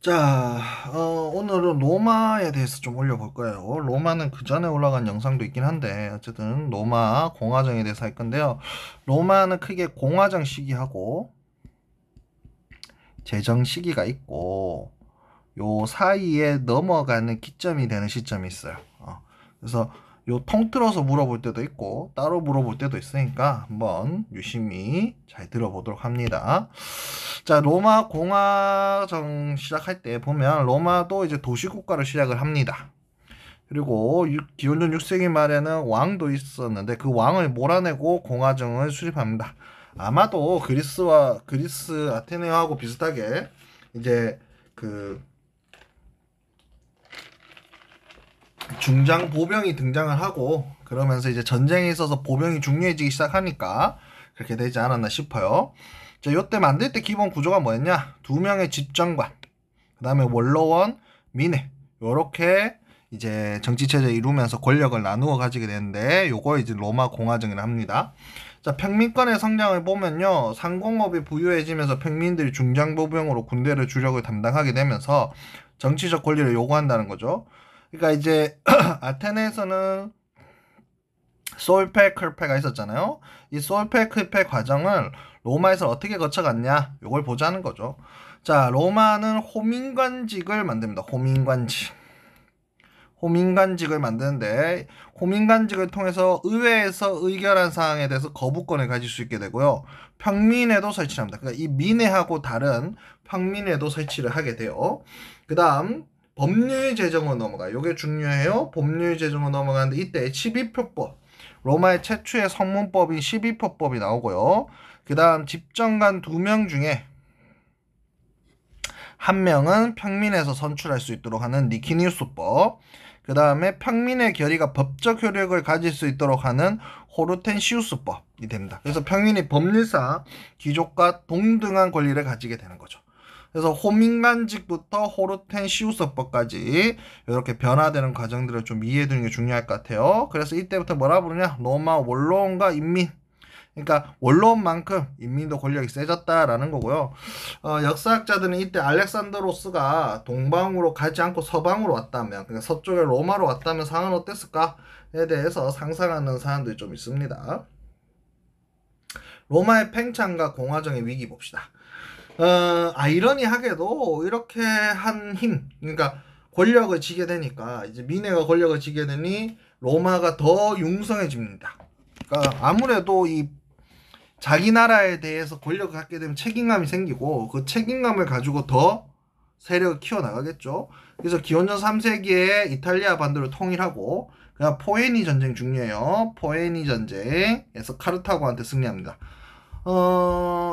자, 오늘은 로마에 대해서 좀 올려볼 거예요. 로마는 그 전에 올라간 영상도 있긴 한데, 어쨌든 로마 공화정에 대해서 할 건데요. 로마는 크게 공화정 시기하고 제정 시기가 있고, 요 사이에 넘어가는 기점이 되는 시점이 있어요. 그래서 요 통틀어서 물어볼 때도 있고 따로 물어볼 때도 있으니까 한번 유심히 잘 들어보도록 합니다. 자, 로마 공화정 시작할 때 보면 로마도 이제 도시국가로 시작을 합니다. 그리고 기원전 6세기 말에는 왕도 있었는데 그 왕을 몰아내고 공화정을 수립합니다. 아마도 그리스 아테네하고 비슷하게 이제 그 중장 보병이 등장을 하고 그러면서 이제 전쟁에 있어서 보병이 중요해지기 시작하니까 그렇게 되지 않았나 싶어요. 자, 요때 만들 때 기본 구조가 뭐였냐? 두 명의 집정관, 그 다음에 원로원, 민회 요렇게 이제 정치체제 이루면서 권력을 나누어 가지게 되는데 요거 이제 로마 공화정이라 합니다. 자, 평민권의 성장을 보면요, 상공업이 부유해지면서 평민들이 중장보병으로 군대를 주력을 담당하게 되면서 정치적 권리를 요구한다는 거죠. 그러니까 이제 아테네에서는 솔페 클페가 있었잖아요. 이 솔페 클페 과정을 로마에서 어떻게 거쳐갔냐, 요걸 보자는 거죠. 자, 로마는 호민관직을 만듭니다. 호민관직을 만드는데, 호민관직을 통해서 의회에서 의결한 사항에 대해서 거부권을 가질 수 있게 되고요. 평민회도 설치를 합니다. 그러니까 이 민회하고 다른 평민회도 설치를 하게 돼요. 그 다음 법률 제정으로 넘어가요. 이게 중요해요. 법률 제정으로 넘어가는데 이때 12표법, 로마의 최초의 성문법인 12표법이 나오고요. 그 다음 집정관 2명 중에 한 명은 평민에서 선출할 수 있도록 하는 니키니우스법, 그 다음에 평민의 결의가 법적 효력을 가질 수 있도록 하는 호르텐시우스법이 됩니다. 그래서 평민이 법률상 귀족과 동등한 권리를 가지게 되는 거죠. 그래서 호민관직부터 호르텐시우스법까지 이렇게 변화되는 과정들을 좀 이해해 두는 게 중요할 것 같아요. 그래서 이때부터 뭐라 부르냐? 로마 원로원과 인민. 그러니까 원로원만큼 인민도 권력이 세졌다라는 거고요. 역사학자들은 이때 알렉산드로스가 동방으로 가지 않고 서방으로 왔다면, 그러니까 서쪽에 로마로 왔다면 상황은 어땠을까에 대해서 상상하는 사람들이 좀 있습니다. 로마의 팽창과 공화정의 위기 봅시다. 아이러니하게도 이렇게 한 힘, 그러니까 권력을 쥐게 되니까 이제 미네가 권력을 쥐게 되니 로마가 더 융성해집니다. 그러니까 아무래도 이 자기 나라에 대해서 권력을 갖게 되면 책임감이 생기고 그 책임감을 가지고 더 세력을 키워나가겠죠. 그래서 기원전 3세기에 이탈리아 반도를 통일하고 그냥 포에니 전쟁 중요해요. 포에니 전쟁에서 카르타고한테 승리합니다.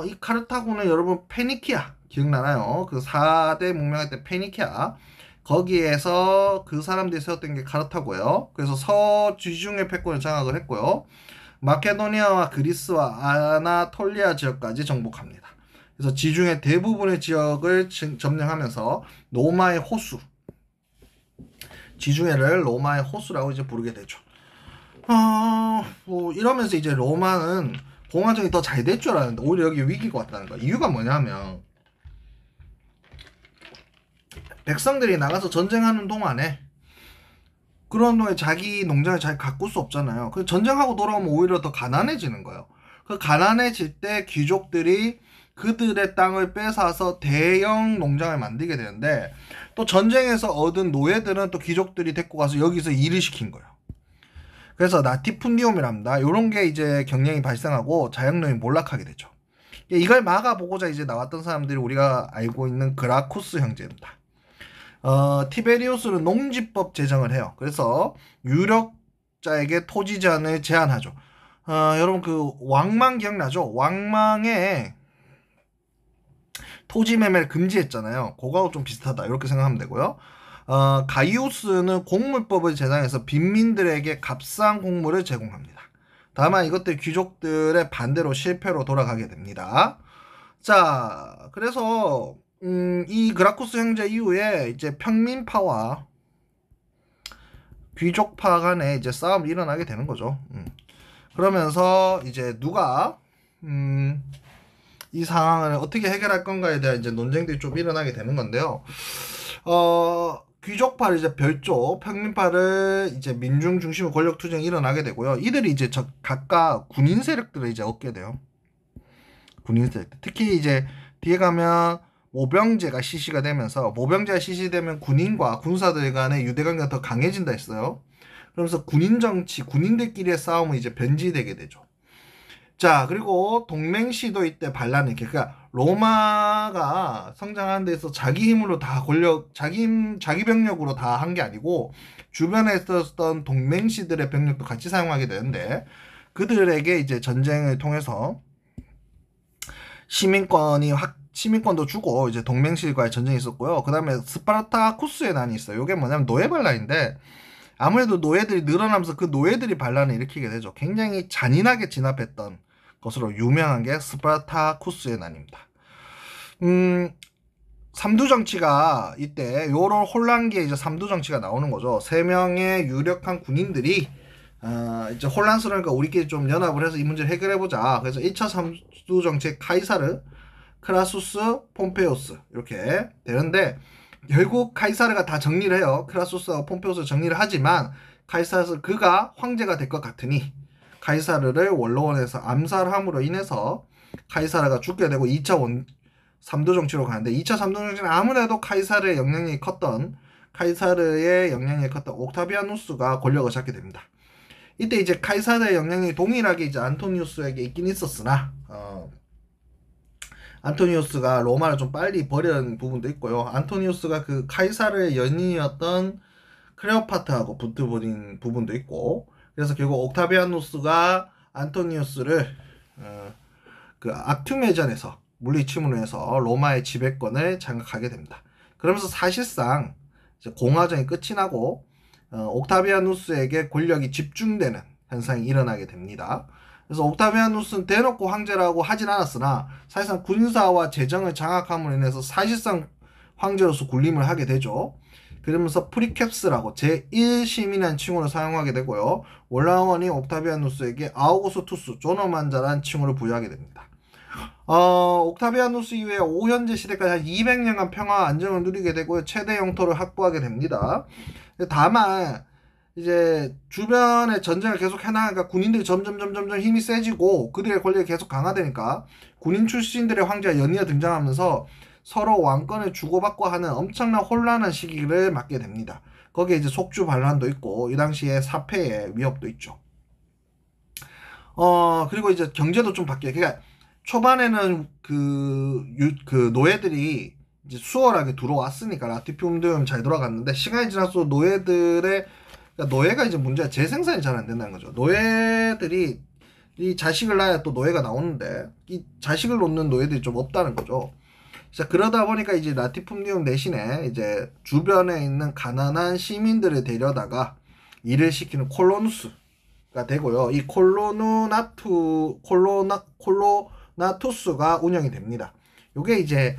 이 카르타고는 여러분 페니키아 기억나나요? 그 4대 문명할 때 페니키아 거기에서 그 사람들이 세웠던 게 카르타고예요. 그래서 서지중해 패권을 장악을 했고요. 마케도니아와 그리스와 아나톨리아 지역까지 정복합니다. 그래서 지중해 대부분의 지역을 점령하면서 로마의 호수, 지중해를 로마의 호수라고 이제 부르게 되죠. 뭐 이러면서 이제 로마는 공화정이 더 잘 될 줄 알았는데 오히려 여기 위기가 왔다는 거야. 이유가 뭐냐면 백성들이 나가서 전쟁하는 동안에 그런 동안에 자기 농장을 잘 가꿀 수 없잖아요. 그 전쟁하고 돌아오면 오히려 더 가난해지는 거예요. 그 가난해질 때 귀족들이 그들의 땅을 뺏어서 대형 농장을 만들게 되는데 또 전쟁에서 얻은 노예들은 또 귀족들이 데리고 가서 여기서 일을 시킨 거예요. 그래서 나티푼디움이랍니다. 이런 게 이제 경쟁이 발생하고 자영농이 몰락하게 되죠. 이걸 막아보고자 이제 나왔던 사람들이 우리가 알고 있는 그라쿠스 형제입니다. 티베리우스는 농지법 제정을 해요. 그래서 유력자에게 토지 제한을 제한하죠. 여러분 그 왕망 기억나죠? 왕망에 토지 매매를 금지했잖아요. 그거하고 좀 비슷하다 이렇게 생각하면 되고요. 가이우스는 곡물법을 제정해서 빈민들에게 값싼 곡물을 제공합니다. 다만 이것들 귀족들의 반대로 실패로 돌아가게 됩니다. 자, 그래서 이 그라쿠스 형제 이후에 이제 평민파와 귀족파 간에 이제 싸움이 일어나게 되는 거죠. 그러면서 이제 누가 이 상황을 어떻게 해결할 건가에 대한 이제 논쟁들이 좀 일어나게 되는 건데요. 귀족파를 이제 별조, 평민파를 이제 민중 중심의 권력 투쟁이 일어나게 되고요. 이들이 이제 각각 군인 세력들을 이제 얻게 돼요. 군인 세력. 특히 이제 뒤에 가면 모병제가 실시가 되면서, 모병제가 실시되면 군인과 군사들 간의 유대관계가 더 강해진다 했어요. 그러면서 군인 정치, 군인들끼리의 싸움은 이제 변질되게 되죠. 자, 그리고 동맹시도 이때 반란을 일으켜. 그러니까 로마가 성장하는 데서 자기 힘으로 다 자기 병력으로 다 한 게 아니고 주변에 있었던 동맹시들의 병력도 같이 사용하게 되는데, 그들에게 이제 전쟁을 통해서 시민권도 주고 이제 동맹시들과의 전쟁이 있었고요. 그 다음에 스파르타쿠스의 난이 있어요. 이게 뭐냐면 노예 반란인데, 아무래도 노예들이 늘어나면서 그 노예들이 반란을 일으키게 되죠. 굉장히 잔인하게 진압했던 것으로 유명한 게 스파르타쿠스의 난입니다. 삼두정치가 이때 요런 혼란기에 이제 삼두정치가 나오는 거죠. 3명의 유력한 군인들이 이제 혼란스러우니까 우리끼리 좀 연합을 해서 이 문제를 해결해보자. 그래서 1차 삼두정치 카이사르, 크라수스, 폼페우스 이렇게 되는데, 결국 카이사르가 다 정리를 해요. 크라수스와 폼페우스 정리를 하지만 카이사르 그가 황제가 될 것 같으니 카이사르를 원로원에서 암살함으로 인해서 카이사르가 죽게 되고 2차 삼두정치로 가는데, 2차 삼두정치는 아무래도 카이사르의 영향력이 컸던 옥타비아누스가 권력을 잡게 됩니다. 이때 이제 카이사르의 영향력이 동일하게 이제 안토니우스에게 있긴 있었으나 안토니우스가 로마를 좀 빨리 버리는 부분도 있고요. 안토니우스가 그 카이사르의 연인이었던 클레오파트라하고 붙어버린 부분도 있고, 그래서 결국 옥타비아누스가 안토니우스를 그 악튜메전에서 물리침으로 해서 로마의 지배권을 장악하게 됩니다. 그러면서 사실상 이제 공화정이 끝이 나고 옥타비아누스에게 권력이 집중되는 현상이 일어나게 됩니다. 그래서 옥타비아누스는 대놓고 황제라고 하진 않았으나 사실상 군사와 재정을 장악함으로 인해서 사실상 황제로서 군림을 하게 되죠. 그러면서 프리캡스라고 제1시민이라는 칭호를 사용하게 되고요. 원라원이 옥타비아누스에게 아우구스투스 존엄한자라는 칭호를 부여하게 됩니다. 옥타비아누스 이후에 오현제 시대까지 한 200년간 평화와 안정을 누리게 되고요. 최대 영토를 확보하게 됩니다. 다만 이제 주변에 전쟁을 계속 해나가니까 군인들이 점점 힘이 세지고 그들의 권력이 계속 강화되니까 군인 출신들의 황제가 연이어 등장하면서 서로 왕권을 주고받고 하는 엄청난 혼란한 시기를 맞게 됩니다. 거기에 이제 속주 반란도 있고 이 당시에 사패의 위협도 있죠. 그리고 이제 경제도 좀 바뀌어요. 그러니까 초반에는 그 노예들이 이제 수월하게 들어왔으니까 라티듐도 잘 돌아갔는데, 시간이 지날수록 노예가 이제 문제가 재생산이 잘 안 된다는 거죠. 노예들이 이 자식을 낳아야 또 노예가 나오는데 이 자식을 놓는 노예들이 좀 없다는 거죠. 자, 그러다 보니까 이제 라티듐디움 대신에 이제 주변에 있는 가난한 시민들을 데려다가 일을 시키는 콜로누스가 되고요. 이 콜로나투스가 운영이 됩니다. 요게 이제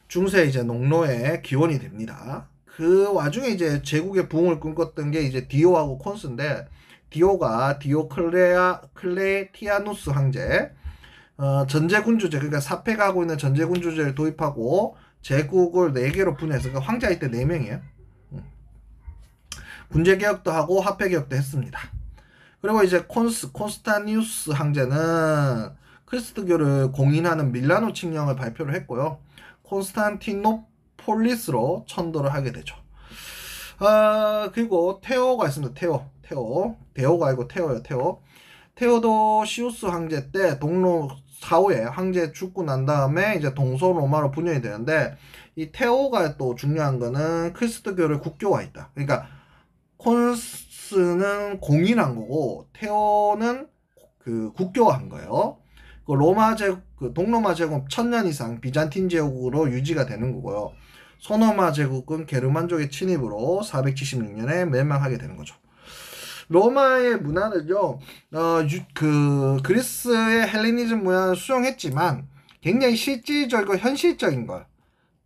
중세 이제 농노의 기원이 됩니다. 그 와중에 이제 제국의 부흥을 꿈꿨던 게 이제 디오하고 콘스인데, 디오가 클레티아누스 황제, 전제군주제, 그러니까 사패가 하고 있는 전제군주제를 도입하고 제국을 4개로 분해해서, 그러니까 황제가 이때 4명이에요. 군제개혁도 하고 화폐개혁도 했습니다. 그리고 이제 콘스탄티누스 황제는 크리스트교를 공인하는 밀라노 칙령을 발표를 했고요. 콘스탄티노폴리스로 천도를 하게 되죠. 그리고 테오가 있습니다. 데오가 아니고 테오예요. 테오도시우스 황제 때 동로 사후에 황제 죽고 난 다음에 이제 동서로마로 분열이 되는데, 이 테오가 또 중요한 거는 크리스트교를 국교화했다. 그러니까 콘스는 공인한 거고 테오는 그 국교화한 거예요. 그 동로마 제국 1000년 이상 비잔틴 제국으로 유지가 되는 거고요. 소노마 제국은 게르만족의 침입으로 476년에 멸망하게 되는 거죠. 로마의 문화는요, 그리스의 헬레니즘 문화를 수용했지만 굉장히 실질적이고 현실적인 걸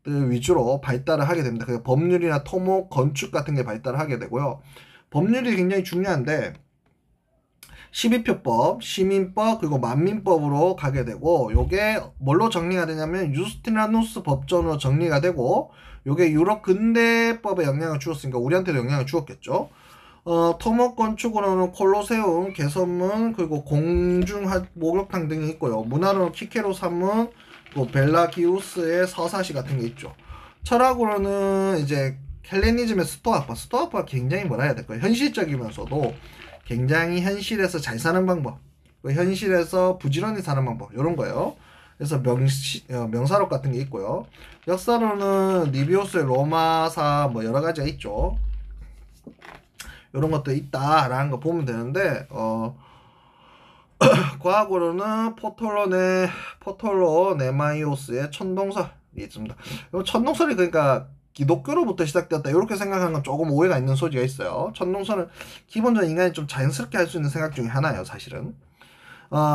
위주로 발달을 하게 됩니다. 그 법률이나 토목, 건축 같은 게 발달을 하게 되고요. 법률이 굉장히 중요한데, 12표법, 시민법, 그리고 만민법으로 가게 되고, 요게 뭘로 정리가 되냐면 유스티나누스 법전으로 정리가 되고, 요게 유럽 근대법에 영향을 주었으니까 우리한테도 영향을 주었겠죠. 토목 건축으로는 콜로세움, 개선문, 그리고 공중 목욕탕 등이 있고요. 문화로는 키케로 산문, 또 벨라기우스의 서사시 같은 게 있죠. 철학으로는 이제 헬레니즘의 스토아파, 스토아파가 굉장히 뭐라 해야 될까요? 현실적이면서도 굉장히 현실에서 잘 사는 방법, 현실에서 부지런히 사는 방법, 이런 거예요. 그래서 명사록 같은 게 있고요. 역사로는 리비우스의 로마사 뭐 여러 가지가 있죠. 이런 것도 있다라는 거 보면 되는데, 과학으로는 포톨로 네마이오스의 천동설이 있습니다. 천동설이 그러니까 기독교로부터 시작되었다 이렇게 생각하는 건 조금 오해가 있는 소지가 있어요. 천동설은 기본적으로 인간이 좀 자연스럽게 할 수 있는 생각 중에 하나예요, 사실은.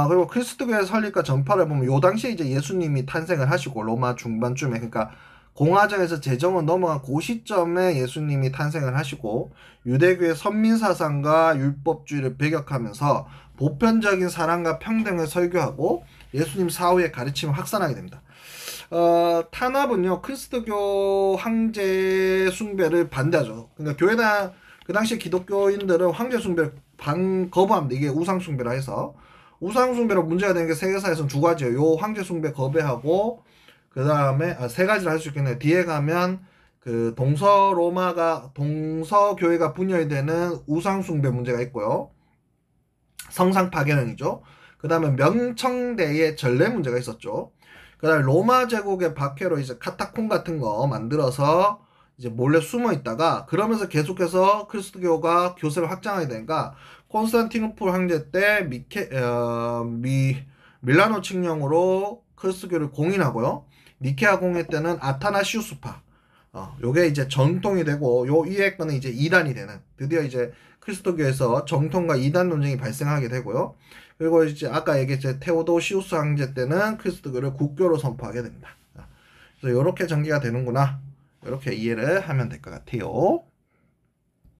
그리고 그리스도교의 설립과 전파를 보면 요 당시에 이제 예수님이 탄생을 하시고 로마 중반쯤에, 그러니까 공화정에서 제정을 넘어간 그 시점에 예수님이 탄생을 하시고 유대교의 선민사상과 율법주의를 배격하면서 보편적인 사랑과 평등을 설교하고 예수님 사후의 가르침을 확산하게 됩니다. 탄압은요, 그리스도교 황제 숭배를 반대하죠. 그러니까 교회나 그 당시 기독교인들은 황제 숭배를 거부합니다. 이게 우상 숭배라 해서. 우상 숭배로 문제가 되는 게 세계사에서는 두 가지예요. 요 황제 숭배 거부하고, 그 다음에 세 가지를 할 수 있겠네요. 뒤에 가면 그 동서교회가 분열되는 우상 숭배 문제가 있고요. 성상 파괴론이죠. 그 다음에 명청대의 전례 문제가 있었죠. 그 다음에 로마 제국의 박해로 이제 카타콤 같은 거 만들어서 이제 몰래 숨어 있다가, 그러면서 계속해서 그리스도교가 교세를 확장하게 되니까 콘스탄티노플 황제 때 밀라노 칙령으로 그리스도교를 공인하고요. 니케아 공회 때는 아타나시우스파, 요게 이제 전통이 되고, 요 이에 거는 이제 이단이 되는, 드디어 이제 그리스도교에서 정통과 이단 논쟁이 발생하게 되고요. 그리고 이제 아까 얘기했죠, 테오도시우스 황제 때는 그리스도교를 국교로 선포하게 됩니다. 그래서 이렇게 전개가 되는구나, 이렇게 이해를 하면 될 것 같아요.